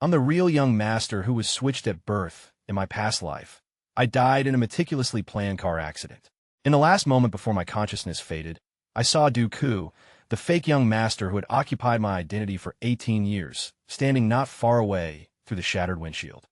I'm the real young master who was switched at birth in my past life. I died in a meticulously planned car accident. In the last moment before my consciousness faded, I saw Dooku, the fake young master who had occupied my identity for 18 years, standing not far away through the shattered windshield.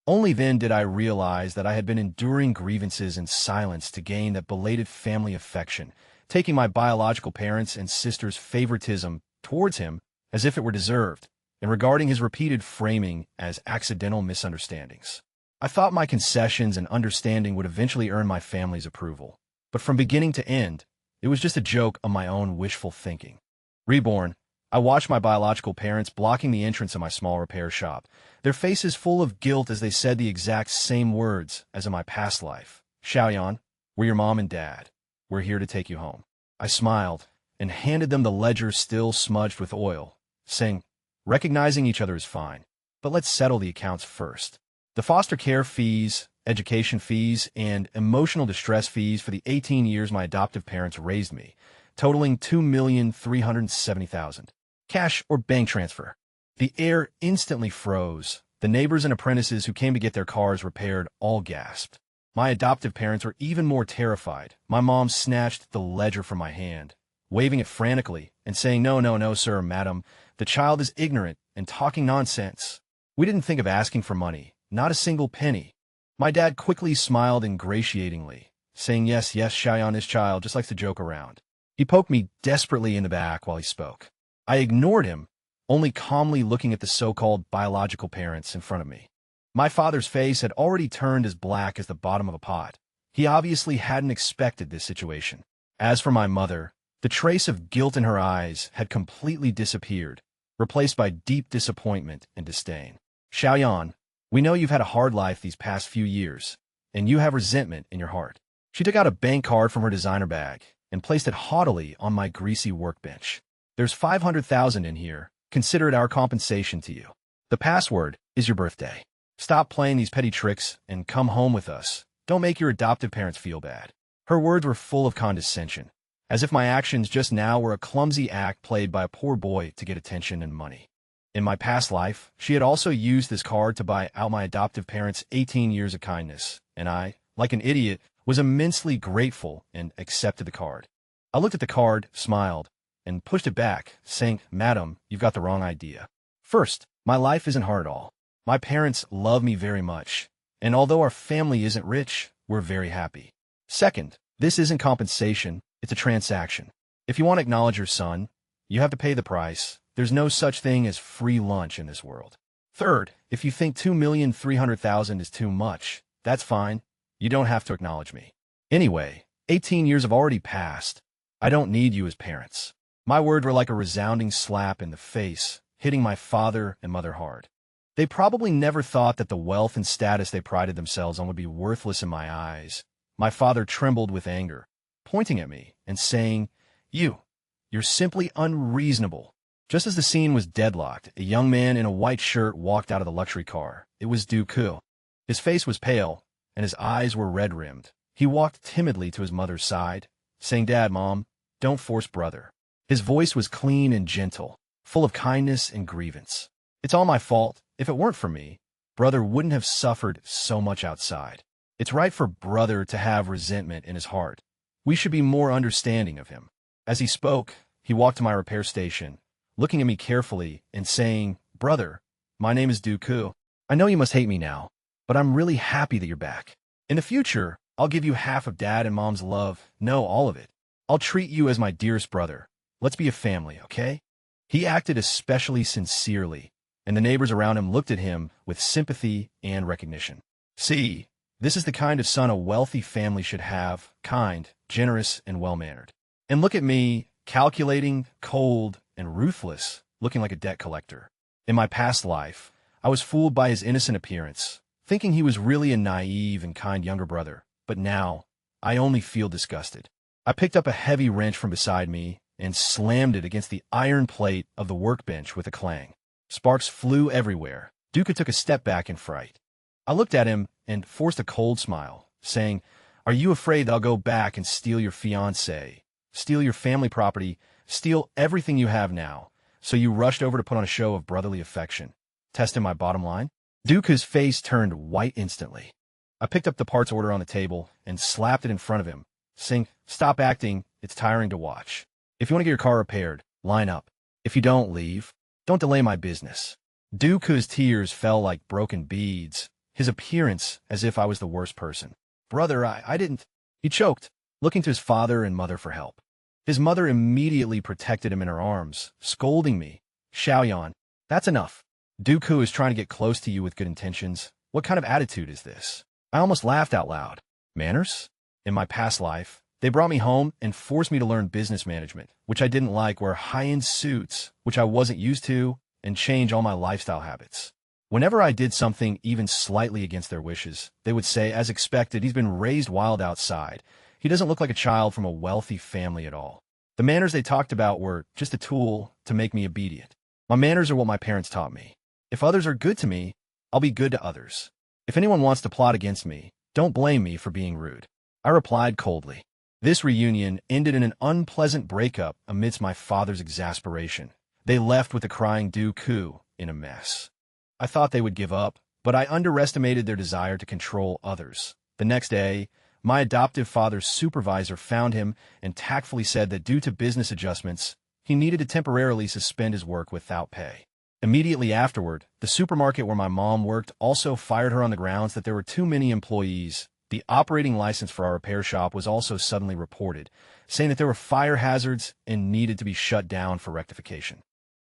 Only then did I realize that I had been enduring grievances in silence to gain that belated family affection, taking my biological parents' and sister's favoritism towards him as if it were deserved, and regarding his repeated framing as accidental misunderstandings. I thought my concessions and understanding would eventually earn my family's approval, but from beginning to end, it was just a joke on my own wishful thinking. Reborn, I watched my biological parents blocking the entrance of my small repair shop, their faces full of guilt as they said the exact same words as in my past life. Xiaoyan, we're your mom and dad. We're here to take you home. I smiled and handed them the ledger still smudged with oil, saying, recognizing each other is fine, but let's settle the accounts first. The foster care fees, education fees, and emotional distress fees for the 18 years my adoptive parents raised me, totaling $2,370,000. Cash or bank transfer. The air instantly froze. The neighbors and apprentices who came to get their cars repaired all gasped. My adoptive parents were even more terrified. My mom snatched the ledger from my hand, waving it frantically and saying, No, sir, madam. The child is ignorant and talking nonsense. We didn't think of asking for money, not a single penny. My dad quickly smiled ingratiatingly, saying, Yes, Xiaoyan, this child just likes to joke around. He poked me desperately in the back while he spoke. I ignored him, only calmly looking at the so-called biological parents in front of me. My father's face had already turned as black as the bottom of a pot. He obviously hadn't expected this situation. As for my mother, the trace of guilt in her eyes had completely disappeared, replaced by deep disappointment and disdain. Xiaoyan, we know you've had a hard life these past few years, and you have resentment in your heart. She took out a bank card from her designer bag and placed it haughtily on my greasy workbench. There's $500,000 in here. Consider it our compensation to you. The password is your birthday. Stop playing these petty tricks and come home with us. Don't make your adoptive parents feel bad. Her words were full of condescension, as if my actions just now were a clumsy act played by a poor boy to get attention and money. In my past life, she had also used this card to buy out my adoptive parents' 18 years of kindness, and I, like an idiot, was immensely grateful and accepted the card. I looked at the card, smiled, and pushed it back, saying, Madam, you've got the wrong idea. First, my life isn't hard at all. My parents love me very much, and although our family isn't rich, we're very happy. Second, this isn't compensation, it's a transaction. If you want to acknowledge your son, you have to pay the price. There's no such thing as free lunch in this world. Third, if you think $2,300,000 is too much, that's fine. You don't have to acknowledge me. Anyway, 18 years have already passed. I don't need you as parents. My words were like a resounding slap in the face, hitting my father and mother hard. They probably never thought that the wealth and status they prided themselves on would be worthless in my eyes. My father trembled with anger, pointing at me and saying, You're simply unreasonable. Just as the scene was deadlocked, a young man in a white shirt walked out of the luxury car. It was Dooku. His face was pale, and his eyes were red-rimmed. He walked timidly to his mother's side, saying, Dad, Mom, don't force brother. His voice was clean and gentle, full of kindness and grievance. It's all my fault. If it weren't for me, brother wouldn't have suffered so much outside. It's right for brother to have resentment in his heart. We should be more understanding of him. As he spoke, he walked to my repair station, looking at me carefully and saying, Brother, my name is Dooku. I know you must hate me now, but I'm really happy that you're back. In the future, I'll give you half of Dad and Mom's love. No, all of it. I'll treat you as my dearest brother. Let's be a family, okay? He acted especially sincerely, and the neighbors around him looked at him with sympathy and recognition. See, this is the kind of son a wealthy family should have, kind, generous, and well-mannered. And look at me, calculating, cold, and ruthless, looking like a debt collector. In my past life, I was fooled by his innocent appearance, thinking he was really a naive and kind younger brother. But now, I only feel disgusted. I picked up a heavy wrench from beside me and slammed it against the iron plate of the workbench with a clang. Sparks flew everywhere. Dooku took a step back in fright. I looked at him and forced a cold smile, saying, Are you afraid that I'll go back and steal your fiancée, steal your family property, steal everything you have now, so you rushed over to put on a show of brotherly affection? testing my bottom line. Dooku's face turned white instantly. I picked up the parts order on the table and slapped it in front of him, saying, "Stop acting, it's tiring to watch. If you want to get your car repaired, line up. If you don't, leave. Don't delay my business." Dooku's tears fell like broken beads, his appearance as if I was the worst person. "Brother, I didn't—" He choked, looking to his father and mother for help. His mother immediately protected him in her arms, scolding me. "Xiaoyan, that's enough. Dooku is trying to get close to you with good intentions. What kind of attitude is this?" I almost laughed out loud. Manners? In my past life, they brought me home and forced me to learn business management, which I didn't like, wear high-end suits, which I wasn't used to, and change all my lifestyle habits. Whenever I did something even slightly against their wishes, they would say, as expected, he's been raised wild outside. He doesn't look like a child from a wealthy family at all. The manners they talked about were just a tool to make me obedient. My manners are what my parents taught me. If others are good to me, I'll be good to others. If anyone wants to plot against me, don't blame me for being rude. I replied coldly. This reunion ended in an unpleasant breakup amidst my father's exasperation. They left with the crying Dooku in a mess. I thought they would give up, but I underestimated their desire to control others. The next day, my adoptive father's supervisor found him and tactfully said that due to business adjustments, he needed to temporarily suspend his work without pay. Immediately afterward, the supermarket where my mom worked also fired her on the grounds that there were too many employees. The operating license for our repair shop was also suddenly reported, saying that there were fire hazards and needed to be shut down for rectification.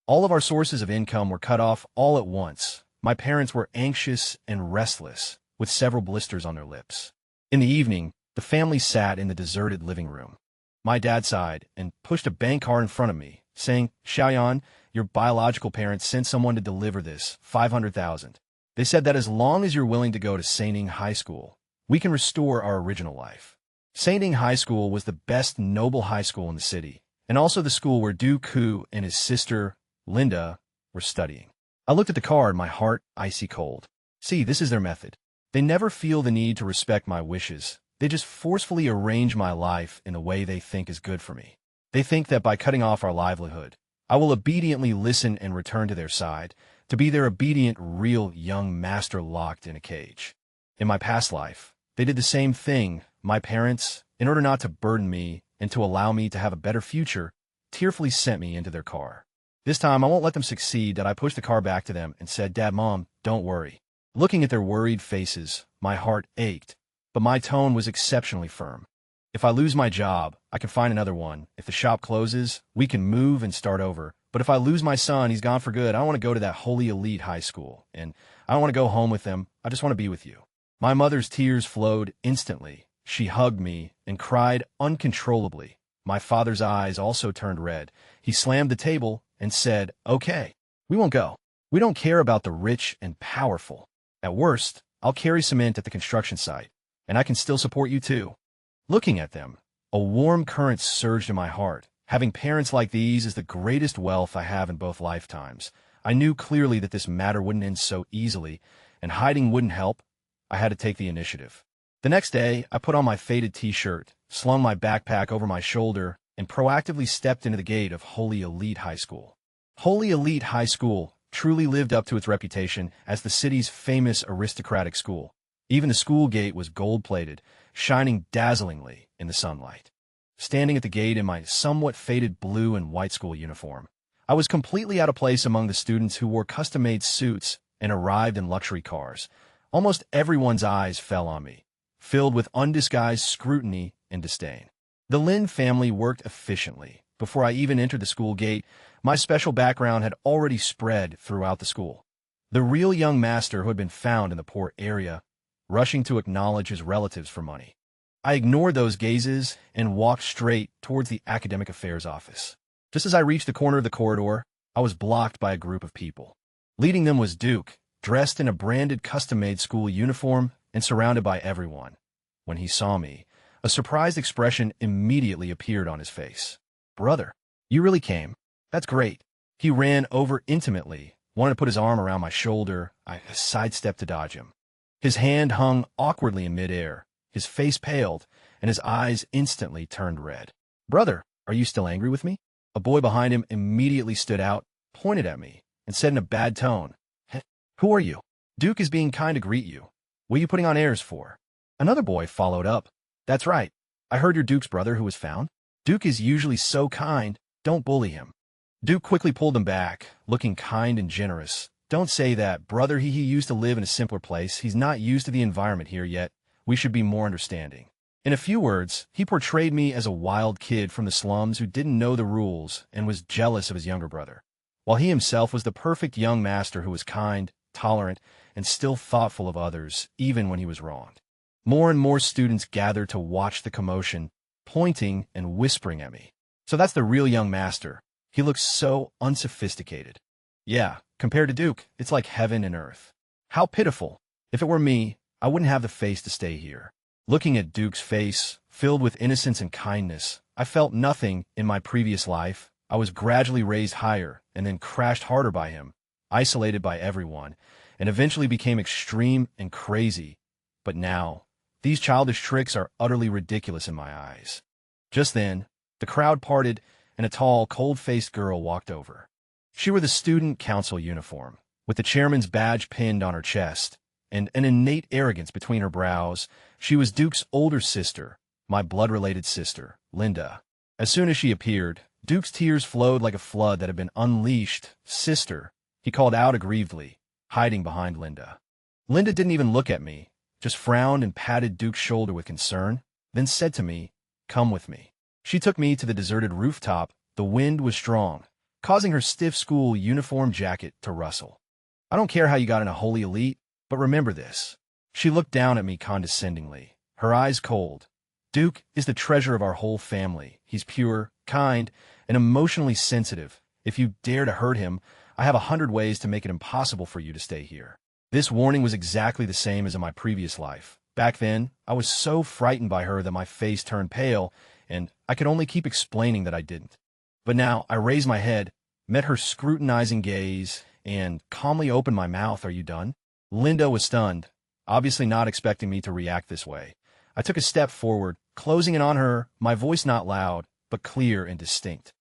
All of our sources of income were cut off all at once. My parents were anxious and restless, with several blisters on their lips. In the evening, the family sat in the deserted living room. My dad sighed and pushed a bank card in front of me, saying, "Xiaoyan, your biological parents sent someone to deliver this, 500,000. They said that as long as you're willing to go to Saining High School, we can restore our original life." Saining High School was the best noble high school in the city, and also the school where Dooku and his sister, Linda, were studying. I looked at the card, my heart icy cold. See, this is their method. They never feel the need to respect my wishes. They just forcefully arrange my life in the way they think is good for me. They think that by cutting off our livelihood, I will obediently listen and return to their side, to be their obedient, real young master locked in a cage. In my past life, they did the same thing. My parents, in order not to burden me and to allow me to have a better future, tearfully sent me into their car. This time, I won't let them succeed that I pushed the car back to them and said, "Dad, Mom, don't worry." Looking at their worried faces, my heart ached, but my tone was exceptionally firm. If I lose my job, I can find another one. If the shop closes, we can move and start over. But if I lose my son, he's gone for good. I don't want to go to that holy elite high school, and I don't want to go home with them. I just want to be with you. My mother's tears flowed instantly. She hugged me and cried uncontrollably. My father's eyes also turned red. He slammed the table and said, "Okay, we won't go. We don't care about the rich and powerful. At worst, I'll carry cement at the construction site, and I can still support you too." Looking at them, a warm current surged in my heart. Having parents like these is the greatest wealth I have in both lifetimes. I knew clearly that this matter wouldn't end so easily, and hiding wouldn't help. I had to take the initiative. The next day, I put on my faded t-shirt, slung my backpack over my shoulder, and proactively stepped into the gate of Holy Elite High School. Holy Elite High School truly lived up to its reputation as the city's famous aristocratic school. Even the school gate was gold-plated, shining dazzlingly in the sunlight. Standing at the gate in my somewhat faded blue and white school uniform, I was completely out of place among the students who wore custom-made suits and arrived in luxury cars. Almost everyone's eyes fell on me, filled with undisguised scrutiny and disdain. The Lin family worked efficiently. Before I even entered the school gate, my special background had already spread throughout the school. The real young master who had been found in the poor area, rushing to acknowledge his relatives for money. I ignored those gazes and walked straight towards the academic affairs office. Just as I reached the corner of the corridor, I was blocked by a group of people. Leading them was Duke, dressed in a branded custom-made school uniform and surrounded by everyone. When he saw me, a surprised expression immediately appeared on his face. "Brother, you really came. That's great." He ran over intimately, wanted to put his arm around my shoulder. I sidestepped to dodge him. His hand hung awkwardly in midair. His face paled, and his eyes instantly turned red. "Brother, are you still angry with me?" A boy behind him immediately stood out, pointed at me, and said in a bad tone, Who are you? Duke is being kind to greet you. What are you putting on airs for? Another boy followed up. That's right. I heard you're Duke's brother who was found. Duke is usually so kind. Don't bully him. Duke quickly pulled him back, looking kind and generous. Don't say that, brother. He used to live in a simpler place. He's not used to the environment here yet. We should be more understanding. In a few words, he portrayed me as a wild kid from the slums who didn't know the rules and was jealous of his younger brother, while he himself was the perfect young master who was kind, tolerant, and still thoughtful of others, even when he was wronged. More and more students gathered to watch the commotion, pointing and whispering at me. So that's the real young master. He looks so unsophisticated. Yeah, compared to Duke, it's like heaven and earth. How pitiful. If it were me, I wouldn't have the face to stay here. Looking at Duke's face, filled with innocence and kindness, I felt nothing in my previous life. I was gradually raised higher and then crashed harder by him, isolated by everyone, and eventually became extreme and crazy. But now, these childish tricks are utterly ridiculous in my eyes. Just then, the crowd parted and a tall, cold-faced girl walked over. She wore the student council uniform, with the chairman's badge pinned on her chest, and an innate arrogance between her brows. She was Duke's older sister, my blood-related sister, Linda. As soon as she appeared, Duke's tears flowed like a flood that had been unleashed. Sister, he called out aggrievedly, hiding behind Linda. Linda didn't even look at me, just frowned and patted Duke's shoulder with concern, then said to me, "Come with me." She took me to the deserted rooftop. The wind was strong, causing her stiff school uniform jacket to rustle. "I don't care how you got in a holy elite, but remember this." She looked down at me condescendingly, her eyes cold. "Duke is the treasure of our whole family. He's pure, kind, and emotionally sensitive. If you dare to hurt him, I have 100 ways to make it impossible for you to stay here." This warning was exactly the same as in my previous life. Back then, I was so frightened by her that my face turned pale, and I could only keep explaining that I didn't. But now I raised my head, met her scrutinizing gaze, and calmly opened my mouth. "Are you done?" Linda was stunned, obviously not expecting me to react this way. I took a step forward, closing in on her, my voice not loud, but clear and distinct.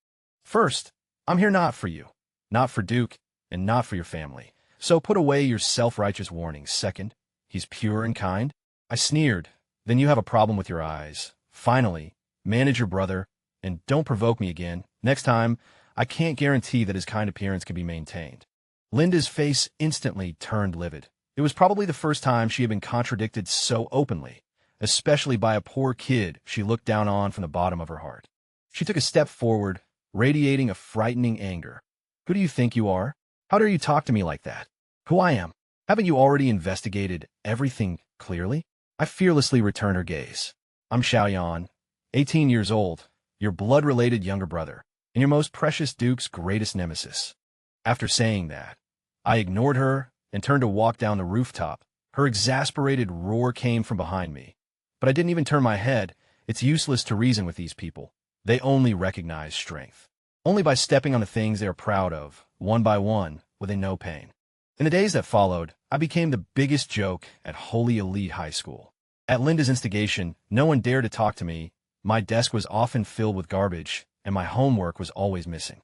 "First, I'm here not for you, not for Duke, and not for your family. So put away your self-righteous warnings. Second, he's pure and kind." I sneered. "Then you have a problem with your eyes. Finally, manage your brother, and don't provoke me again. Next time, I can't guarantee that his kind appearance can be maintained." Linda's face instantly turned livid. It was probably the first time she had been contradicted so openly, especially by a poor kid she looked down on from the bottom of her heart. She took a step forward, radiating a frightening anger. "Who do you think you are? How dare you talk to me like that? Who I am? Haven't you already investigated everything clearly?" I fearlessly returned her gaze. "I'm Xiaoyan, 18 years old, your blood-related younger brother, and your most precious Duke's greatest nemesis." After saying that, I ignored her and turned to walk down the rooftop. Her exasperated roar came from behind me, but I didn't even turn my head. It's useless to reason with these people. They only recognize strength. Only by stepping on the things they are proud of, one by one, will they know pain. In the days that followed, I became the biggest joke at Holy Elite High School. At Linda's instigation, no one dared to talk to me. My desk was often filled with garbage, and my homework was always missing.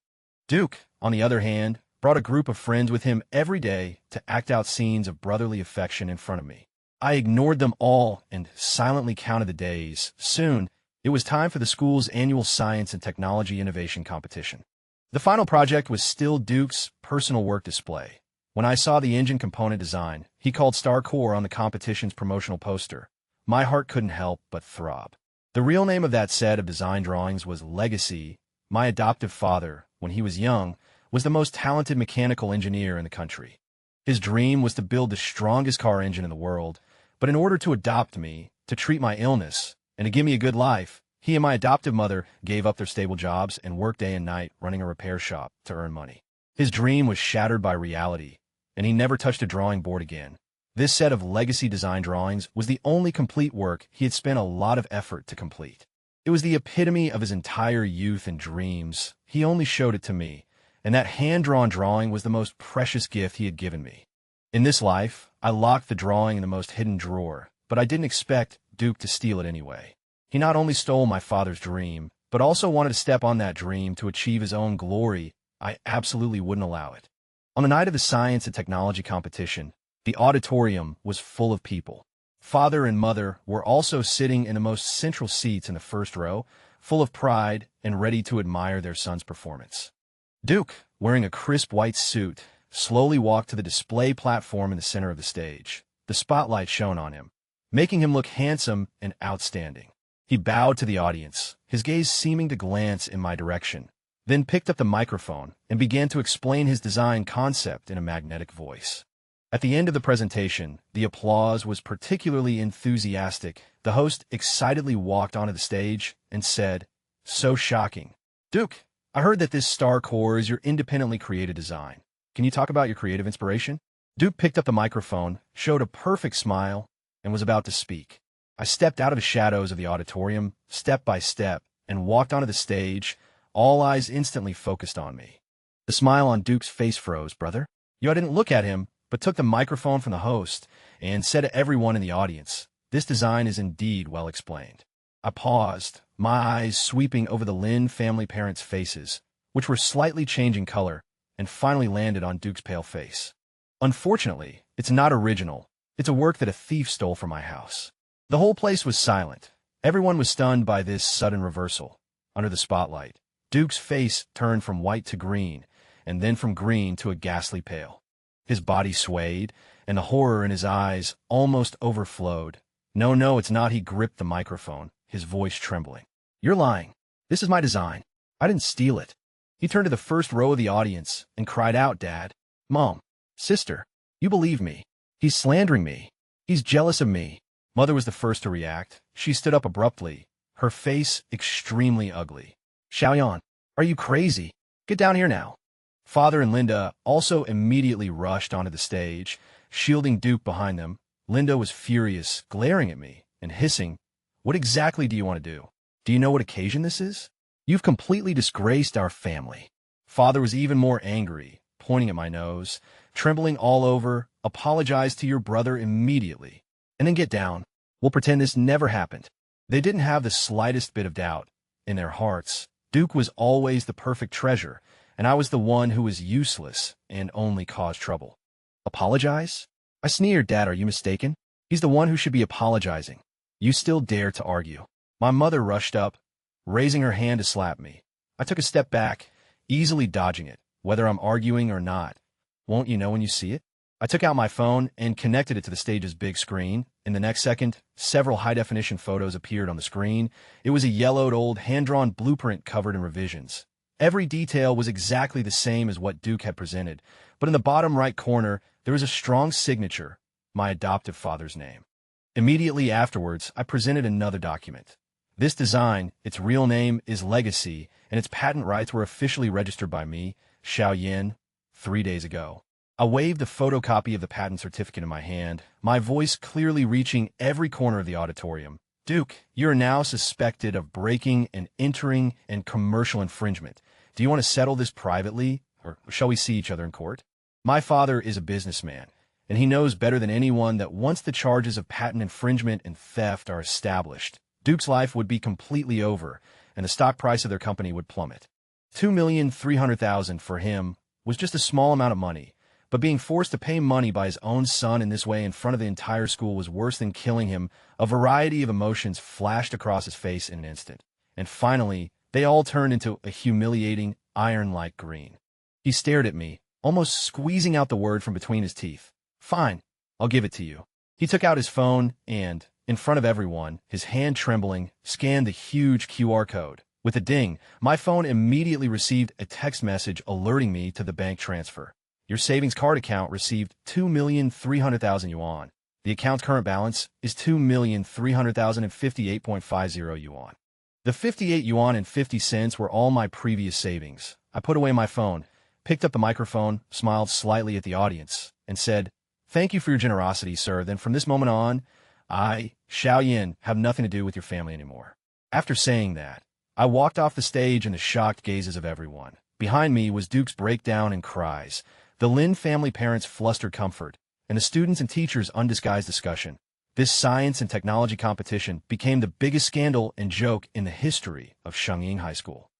Duke, on the other hand, brought a group of friends with him every day to act out scenes of brotherly affection in front of me. I ignored them all and silently counted the days. Soon, it was time for the school's annual science and technology innovation competition. The final project was still Duke's personal work display. When I saw the engine component design he called StarCore on the competition's promotional poster, my heart couldn't help but throb. The real name of that set of design drawings was Legacy. My adoptive father, when he was young, was the most talented mechanical engineer in the country. His dream was to build the strongest car engine in the world, but in order to adopt me, to treat my illness, and to give me a good life, he and my adoptive mother gave up their stable jobs and worked day and night running a repair shop to earn money. His dream was shattered by reality, and he never touched a drawing board again. This set of legacy design drawings was the only complete work he had spent a lot of effort to complete. It was the epitome of his entire youth and dreams. He only showed it to me, and that hand-drawn drawing was the most precious gift he had given me. In this life, I locked the drawing in the most hidden drawer, but I didn't expect Duke to steal it anyway. He not only stole my father's dream, but also wanted to step on that dream to achieve his own glory. I absolutely wouldn't allow it. On the night of the science and technology competition, the auditorium was full of people. Father and mother were also sitting in the most central seats in the first row, full of pride and ready to admire their son's performance. Duke, wearing a crisp white suit, slowly walked to the display platform in the center of the stage. The spotlight shone on him, making him look handsome and outstanding. He bowed to the audience, his gaze seeming to glance in my direction, then picked up the microphone and began to explain his design concept in a magnetic voice. At the end of the presentation, the applause was particularly enthusiastic. The host excitedly walked onto the stage and said, "So shocking. Duke, I heard that this star core is your independently created design. Can you talk about your creative inspiration?" Duke picked up the microphone, showed a perfect smile, and was about to speak. I stepped out of the shadows of the auditorium, step by step, and walked onto the stage, all eyes instantly focused on me. The smile on Duke's face froze. "Brother?" I didn't look at him, but took the microphone from the host and said to everyone in the audience, "This design is indeed well explained." I paused, my eyes sweeping over the Lin family parents' faces, which were slightly changing color, and finally landed on Duke's pale face. "Unfortunately, it's not original. It's a work that a thief stole from my house." The whole place was silent. Everyone was stunned by this sudden reversal. Under the spotlight, Duke's face turned from white to green, and then from green to a ghastly pale. His body swayed, and the horror in his eyes almost overflowed. No, it's not." He gripped the microphone, his voice trembling. "You're lying. This is my design. I didn't steal it." He turned to the first row of the audience and cried out, "Dad, Mom, Sister, you believe me. He's slandering me. He's jealous of me." Mother was the first to react. She stood up abruptly, her face extremely ugly. "Xiaoyan, are you crazy? Get down here now." Father and Linda also immediately rushed onto the stage, shielding Duke behind them. Linda was furious, glaring at me and hissing, "What exactly do you want to do? Do you know what occasion this is? You've completely disgraced our family." Father was even more angry, pointing at my nose, trembling all over. "Apologize to your brother immediately, and then get down. We'll pretend this never happened." They didn't have the slightest bit of doubt. In their hearts, Duke was always the perfect treasure, and I was the one who was useless and only caused trouble. "Apologize?" I sneered. "Dad, are you mistaken? He's the one who should be apologizing. You still dare to argue." My mother rushed up, raising her hand to slap me. I took a step back, easily dodging it, whether I'm arguing or not. "Won't you know when you see it?" I took out my phone and connected it to the stage's big screen. In the next second, several high-definition photos appeared on the screen. It was a yellowed old hand-drawn blueprint covered in revisions. Every detail was exactly the same as what Duke had presented, but in the bottom right corner, there was a strong signature, my adoptive father's name. Immediately afterwards, I presented another document. This design, its real name is Legacy, and its patent rights were officially registered by me, Xiaoyan, 3 days ago. I waved the photocopy of the patent certificate in my hand, my voice clearly reaching every corner of the auditorium. "Duke, you are now suspected of breaking and entering and commercial infringement. Do you want to settle this privately, or shall we see each other in court?" My father is a businessman, and he knows better than anyone that once the charges of patent infringement and theft are established, Duke's life would be completely over, and the stock price of their company would plummet. $2,300,000 for him was just a small amount of money, but being forced to pay money by his own son in this way in front of the entire school was worse than killing him. A variety of emotions flashed across his face in an instant, and finally, they all turned into a humiliating, iron-like green. He stared at me, almost squeezing out the word from between his teeth. "Fine, I'll give it to you." He took out his phone and, in front of everyone, his hand trembling, scanned the huge QR code. With a ding, my phone immediately received a text message alerting me to the bank transfer. "Your savings card account received 2,300,000 yuan. The account's current balance is 2,300,058.50 yuan." The 58 yuan and 50 cents were all my previous savings. I put away my phone, picked up the microphone, smiled slightly at the audience, and said, "Thank you for your generosity, sir. Then from this moment on, I, Xiaoyan, have nothing to do with your family anymore." After saying that, I walked off the stage in the shocked gazes of everyone. Behind me was Duke's breakdown and cries, the Lin family parents' flustered comfort, and the students' and teachers' undisguised discussion. This science and technology competition became the biggest scandal and joke in the history of Shengying High School.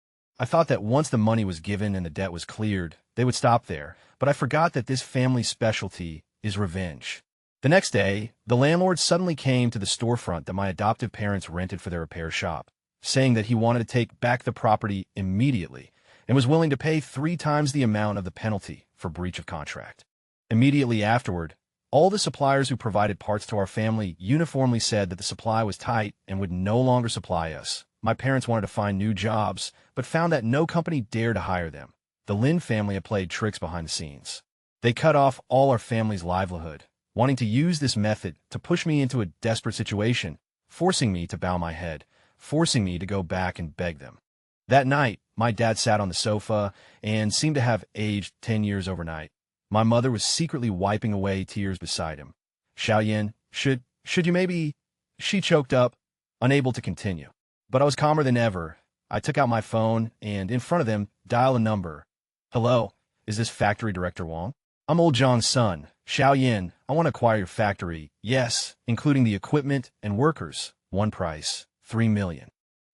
I thought that once the money was given and the debt was cleared, they would stop there, but I forgot that this family's specialty is revenge. The next day, the landlord suddenly came to the storefront that my adoptive parents rented for their repair shop, saying that he wanted to take back the property immediately and was willing to pay 3 times the amount of the penalty for breach of contract. Immediately afterward, all the suppliers who provided parts to our family uniformly said that the supply was tight and would no longer supply us. My parents wanted to find new jobs, but found that no company dared to hire them. The Lin family had played tricks behind the scenes. They cut off all our family's livelihood, wanting to use this method to push me into a desperate situation, forcing me to bow my head, forcing me to go back and beg them. That night, my dad sat on the sofa and seemed to have aged 10 years overnight. My mother was secretly wiping away tears beside him. Xiaoyan, should you maybe... She choked up, unable to continue. But I was calmer than ever. I took out my phone and, in front of them, dialed a number. Hello, is this Factory Director Wang? I'm Old Zhang's son, Xiaoyan. I want to acquire your factory. Yes, including the equipment and workers. One price, 3 million.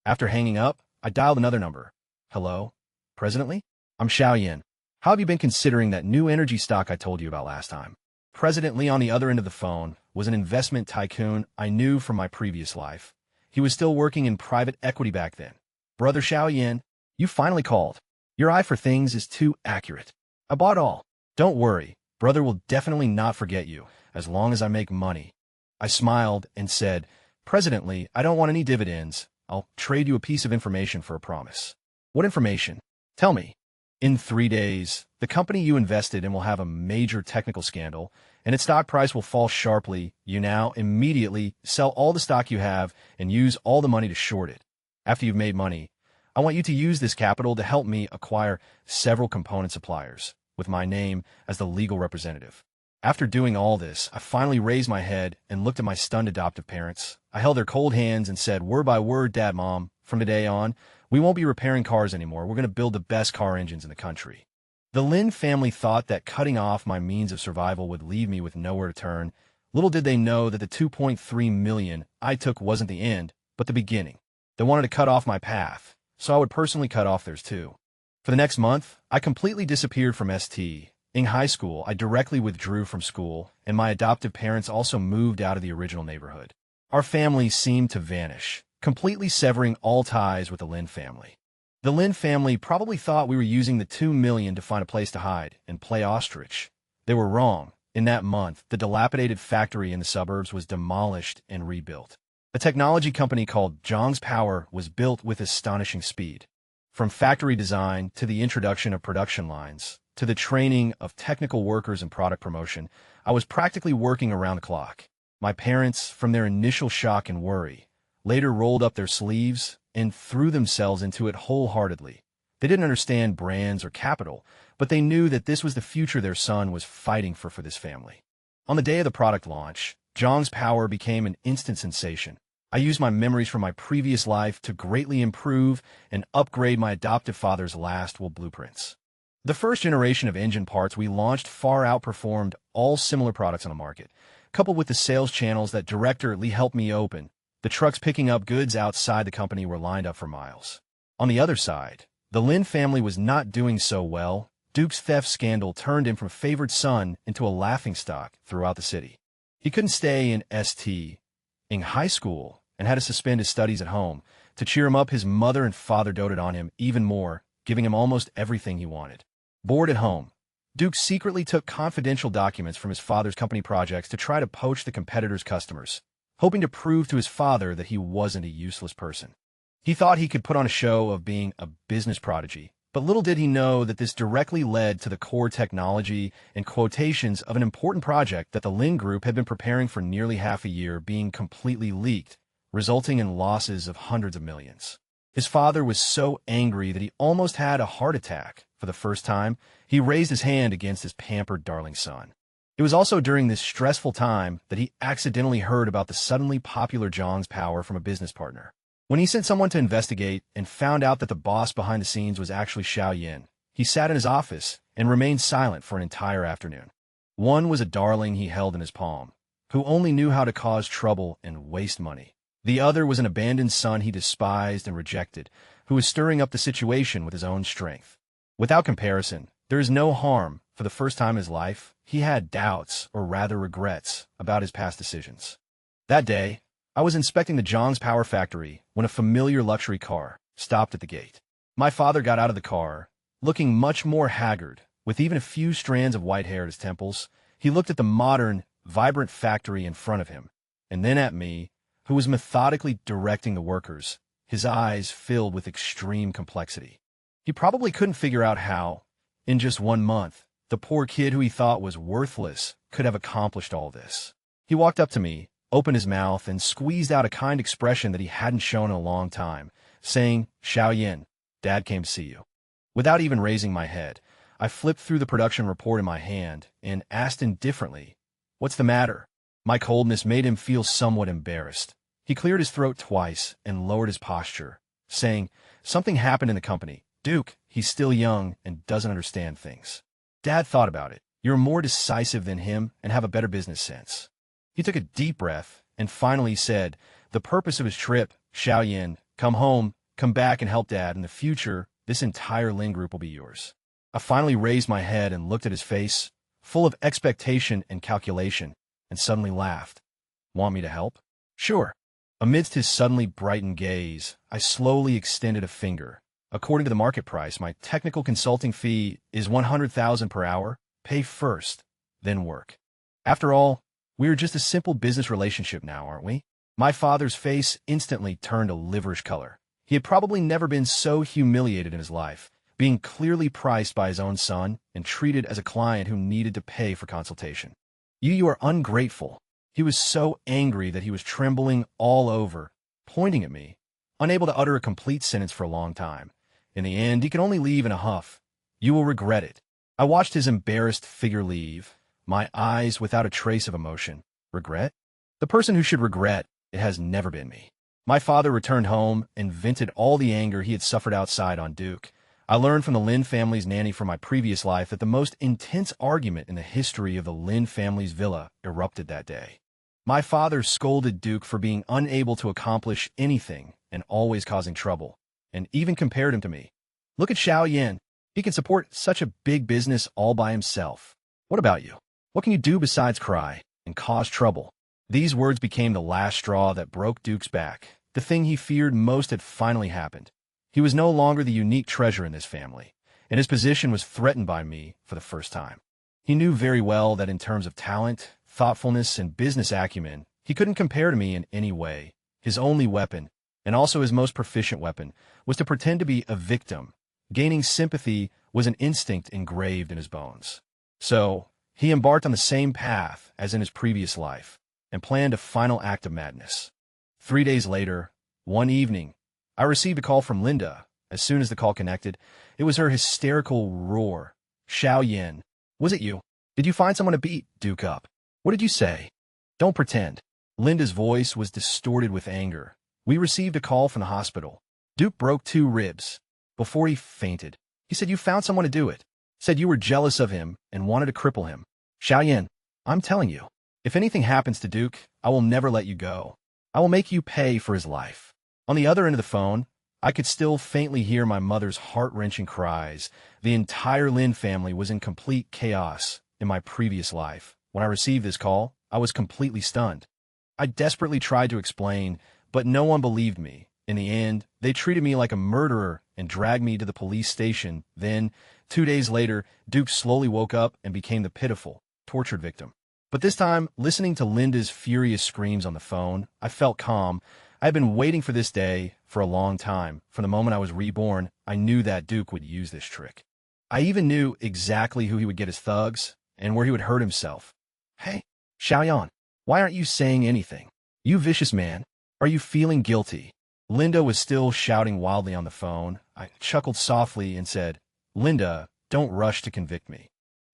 After hanging up, I dialed another number. Hello, President Li? I'm Xiaoyan. How have you been considering that new energy stock I told you about last time? President Li on the other end of the phone was an investment tycoon I knew from my previous life. He was still working in private equity back then. Brother Xiaoyan, you finally called. Your eye for things is too accurate. I bought all. Don't worry, brother will definitely not forget you, as long as I make money. I smiled and said, President Li, I don't want any dividends. I'll trade you a piece of information for a promise. What information? Tell me. In 3 days, the company you invested in will have a major technical scandal, and its stock price will fall sharply. You now immediately sell all the stock you have and use all the money to short it. After you've made money, I want you to use this capital to help me acquire several component suppliers, with my name as the legal representative. After doing all this, I finally raised my head and looked at my stunned adoptive parents. I held their cold hands and said, word by word, Dad, Mom, from today on, we won't be repairing cars anymore. We're going to build the best car engines in the country. The Lin family thought that cutting off my means of survival would leave me with nowhere to turn. Little did they know that the 2.3 million I took wasn't the end, but the beginning. They wanted to cut off my path, so I would personally cut off theirs too. For the next month, I completely disappeared from ST. In high school, I directly withdrew from school, and my adoptive parents also moved out of the original neighborhood. Our family seemed to vanish, completely severing all ties with the Lin family. The Lin family probably thought we were using the 2 million to find a place to hide and play ostrich. They were wrong. In that month, the dilapidated factory in the suburbs was demolished and rebuilt. A technology company called Zhang's Power was built with astonishing speed. From factory design to the introduction of production lines, to the training of technical workers and product promotion, I was practically working around the clock. My parents, from their initial shock and worry, later rolled up their sleeves and threw themselves into it wholeheartedly. They didn't understand brands or capital, but they knew that this was the future their son was fighting for this family. On the day of the product launch, Zhang's Power became an instant sensation. I used my memories from my previous life to greatly improve and upgrade my adoptive father's last will blueprints. The first generation of engine parts we launched far outperformed all similar products on the market, coupled with the sales channels that Director Li helped me open. The trucks picking up goods outside the company were lined up for miles. On the other side, the Lin family was not doing so well. Duke's theft scandal turned him from favored son into a laughingstock throughout the city. He couldn't stay in ST in high school and had to suspend his studies at home. To cheer him up, his mother and father doted on him even more, giving him almost everything he wanted. Bored at home, Duke secretly took confidential documents from his father's company projects to try to poach the competitor's customers, hoping to prove to his father that he wasn't a useless person. He thought he could put on a show of being a business prodigy, but little did he know that this directly led to the core technology and quotations of an important project that the Lin Group had been preparing for nearly half a year being completely leaked, resulting in losses of hundreds of millions. His father was so angry that he almost had a heart attack. For the first time, he raised his hand against his pampered darling son. It was also during this stressful time that he accidentally heard about the suddenly popular Zhang's Power from a business partner. When he sent someone to investigate and found out that the boss behind the scenes was actually Xiaoyan, he sat in his office and remained silent for an entire afternoon. One was a darling he held in his palm, who only knew how to cause trouble and waste money. The other was an abandoned son he despised and rejected, who was stirring up the situation with his own strength. Without comparison, there is no harm. For the first time in his life, he had doubts, or rather regrets, about his past decisions. That day, I was inspecting the Zhang's power factory when a familiar luxury car stopped at the gate. My father got out of the car, looking much more haggard, with even a few strands of white hair at his temples. He looked at the modern, vibrant factory in front of him, and then at me, who was methodically directing the workers, his eyes filled with extreme complexity. He probably couldn't figure out how, in just 1 month, the poor kid who he thought was worthless could have accomplished all this. He walked up to me, opened his mouth, and squeezed out a kind expression that he hadn't shown in a long time, saying, "Xiaoyan, Dad came to see you." Without even raising my head, I flipped through the production report in my hand and asked indifferently, "What's the matter?" My coldness made him feel somewhat embarrassed. He cleared his throat twice and lowered his posture, saying, "Something happened in the company. Duke, he's still young and doesn't understand things." Dad thought about it. "You're more decisive than him and have a better business sense." He took a deep breath and finally said, "The purpose of his trip, Xiaoyan, come home, come back and help Dad. In the future, this entire Lin group will be yours." I finally raised my head and looked at his face, full of expectation and calculation, and suddenly laughed. "Want me to help?" "Sure." Amidst his suddenly brightened gaze, I slowly extended a finger. "According to the market price, my technical consulting fee is 100,000 per hour. Pay first, then work. After all, we are just a simple business relationship now, aren't we?" My father's face instantly turned a liverish color. He had probably never been so humiliated in his life, being clearly priced by his own son and treated as a client who needed to pay for consultation. You are ungrateful." He was so angry that he was trembling all over, pointing at me, unable to utter a complete sentence for a long time. In the end, he could only leave in a huff. "You will regret it." I watched his embarrassed figure leave, my eyes without a trace of emotion. Regret? The person who should regret it has never been me. My father returned home and vented all the anger he had suffered outside on Duke. I learned from the Lin family's nanny from my previous life that the most intense argument in the history of the Lin family's villa erupted that day. My father scolded Duke for being unable to accomplish anything and always causing trouble, and even compared him to me. "Look at Xiaoyan. He can support such a big business all by himself. What about you? What can you do besides cry and cause trouble?" These words became the last straw that broke Duke's back. The thing he feared most had finally happened. He was no longer the unique treasure in this family, and his position was threatened by me for the first time. He knew very well that in terms of talent, thoughtfulness, and business acumen, he couldn't compare to me in any way. His only weapon, and also his most proficient weapon, was to pretend to be a victim. Gaining sympathy was an instinct engraved in his bones. So, he embarked on the same path as in his previous life, and planned a final act of madness. 3 days later, one evening, I received a call from Linda. As soon as the call connected, it was her hysterical roar. "Xiaoyan, was it you? Did you find someone to beat Duke up? What did you say? Don't pretend." Linda's voice was distorted with anger. "We received a call from the hospital. Duke broke 2 ribs. Before he fainted, he said you found someone to do it. Said you were jealous of him and wanted to cripple him. Xiaoyan, I'm telling you, if anything happens to Duke, I will never let you go. I will make you pay for his life." On the other end of the phone, I could still faintly hear my mother's heart-wrenching cries. The entire Lin family was in complete chaos in my previous life. When I received this call, I was completely stunned. I desperately tried to explain, but no one believed me. In the end, they treated me like a murderer and dragged me to the police station. Then, 2 days later, Duke slowly woke up and became the pitiful, tortured victim. But this time, listening to Linda's furious screams on the phone, I felt calm. I had been waiting for this day for a long time. From the moment I was reborn, I knew that Duke would use this trick. I even knew exactly who he would get his thugs and where he would hurt himself. "Hey, Xiaoyan, why aren't you saying anything? You vicious man. Are you feeling guilty?" Linda was still shouting wildly on the phone. I chuckled softly and said, "Linda, don't rush to convict me."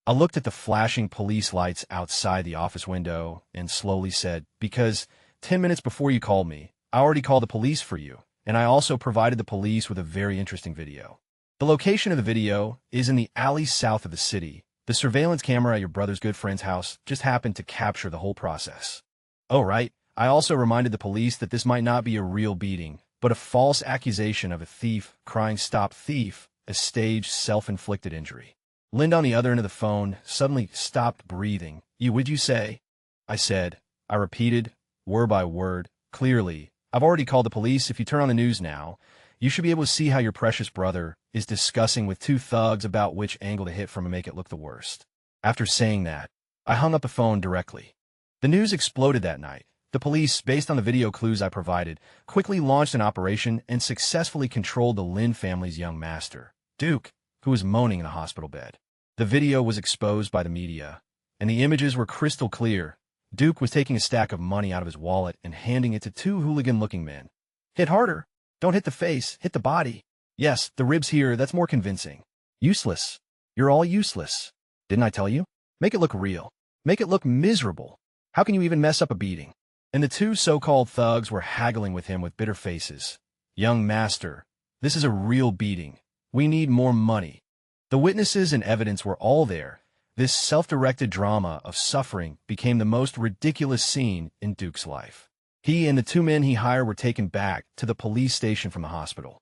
I looked at the flashing police lights outside the office window and slowly said, "Because 10 minutes before you called me, I already called the police for you, and I also provided the police with a very interesting video. The location of the video is in the alley south of the city. The surveillance camera at your brother's good friend's house just happened to capture the whole process." "Oh, right. I also reminded the police that this might not be a real beating, but a false accusation of a thief crying "Stop thief," a staged self-inflicted injury. Linda on the other end of the phone suddenly stopped breathing. Would you say? I said. I repeated, word by word, clearly. I've already called the police. If you turn on the news now, you should be able to see how your precious brother is discussing with two thugs about which angle to hit from and make it look the worst. After saying that, I hung up the phone directly. The news exploded that night. The police, based on the video clues I provided, quickly launched an operation and successfully controlled the Lynn family's young master, Duke, who was moaning in a hospital bed. The video was exposed by the media, and the images were crystal clear. Duke was taking a stack of money out of his wallet and handing it to two hooligan-looking men. Hit harder. Don't hit the face, hit the body. Yes, the ribs here, that's more convincing. Useless. You're all useless. Didn't I tell you? Make it look real. Make it look miserable. How can you even mess up a beating? And the two so-called thugs were haggling with him with bitter faces. Young master, this is a real beating. We need more money. The witnesses and evidence were all there. This self-directed drama of suffering became the most ridiculous scene in Duke's life. He and the two men he hired were taken back to the police station from the hospital.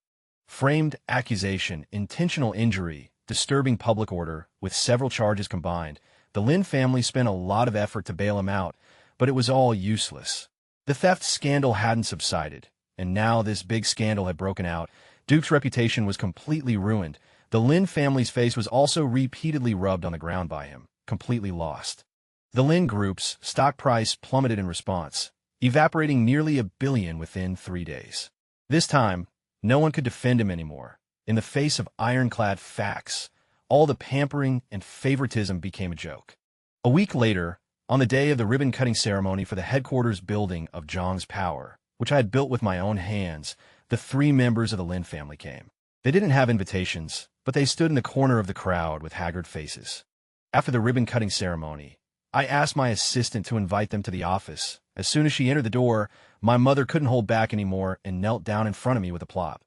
Framed accusation, intentional injury, disturbing public order, with several charges combined, the Lynn family spent a lot of effort to bail him out, but it was all useless. The theft scandal hadn't subsided, and now this big scandal had broken out. Duke's reputation was completely ruined. The Lynn family's face was also repeatedly rubbed on the ground by him, completely lost. The Lynn Group's stock price plummeted in response, evaporating nearly $1 billion within 3 days. This time, no one could defend him anymore. In the face of ironclad facts, all the pampering and favoritism became a joke. A week later, on the day of the ribbon-cutting ceremony for the headquarters building of Zhang's Power, which I had built with my own hands, the 3 members of the Lynn family came. They didn't have invitations, but they stood in the corner of the crowd with haggard faces. After the ribbon-cutting ceremony, I asked my assistant to invite them to the office. As soon as she entered the door, my mother couldn't hold back anymore and knelt down in front of me with a plop.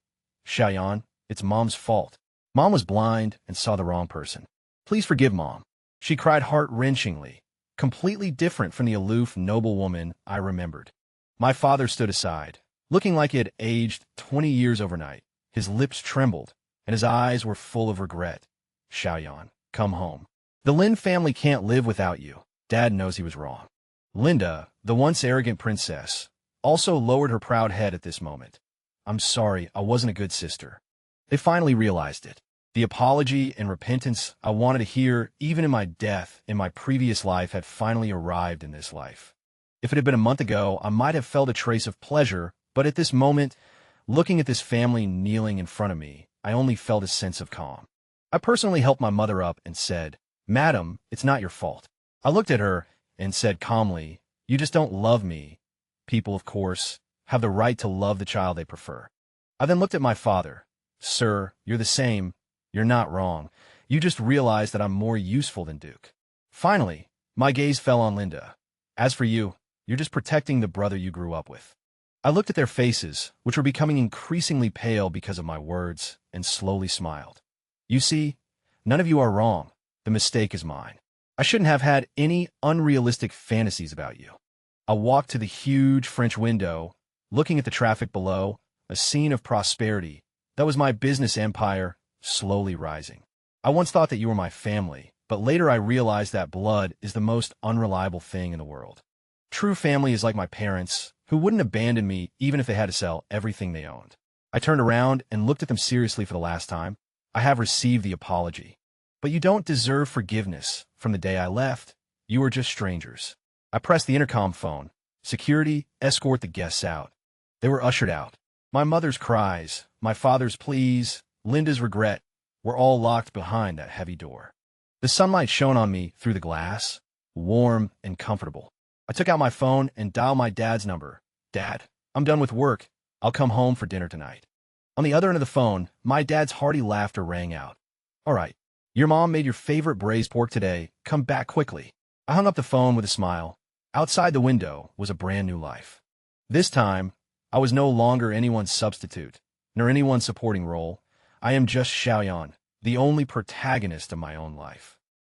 "Xiaoyan, it's Mom's fault. Mom was blind and saw the wrong person. Please forgive Mom," she cried heart-wrenchingly, completely different from the aloof, noble woman I remembered. My father stood aside, looking like he had aged 20 years overnight. His lips trembled, and his eyes were full of regret. "Xiaoyan, come home. The Lin family can't live without you." Dad knows he was wrong. Linda, the once arrogant princess, also lowered her proud head at this moment. "I'm sorry, I wasn't a good sister." They finally realized it. The apology and repentance I wanted to hear, even in my death in my previous life, had finally arrived in this life. If it had been a month ago, I might have felt a trace of pleasure, but at this moment, looking at this family kneeling in front of me, I only felt a sense of calm. I personally helped my mother up and said, "Madam, it's not your fault." I looked at her and said calmly, "You just don't love me. People, of course, have the right to love the child they prefer." I then looked at my father. "Sir, you're the same. You're not wrong. You just realized that I'm more useful than Duke." Finally, my gaze fell on Linda. "As for you, you're just protecting the brother you grew up with." I looked at their faces, which were becoming increasingly pale because of my words, and slowly smiled. "You see, none of you are wrong. The mistake is mine. I shouldn't have had any unrealistic fantasies about you." I walked to the huge French window, looking at the traffic below, a scene of prosperity. That was my business empire, slowly rising. I once thought that you were my family, but later I realized that blood is the most unreliable thing in the world. True family is like my parents, who wouldn't abandon me even if they had to sell everything they owned. I turned around and looked at them seriously for the last time. "I have received the apology. But you don't deserve forgiveness. From the day I left, you were just strangers." I pressed the intercom phone. "Security, escort the guests out." They were ushered out. My mother's cries, my father's pleas, Linda's regret were all locked behind that heavy door. The sunlight shone on me through the glass, warm and comfortable. I took out my phone and dialed my dad's number. "Dad, I'm done with work. I'll come home for dinner tonight." On the other end of the phone, my dad's hearty laughter rang out. "All right, your mom made your favorite braised pork today. Come back quickly." I hung up the phone with a smile. Outside the window was a brand new life. This time, I was no longer anyone's substitute, nor anyone's supporting role. I am just Xiaoyan, the only protagonist of my own life.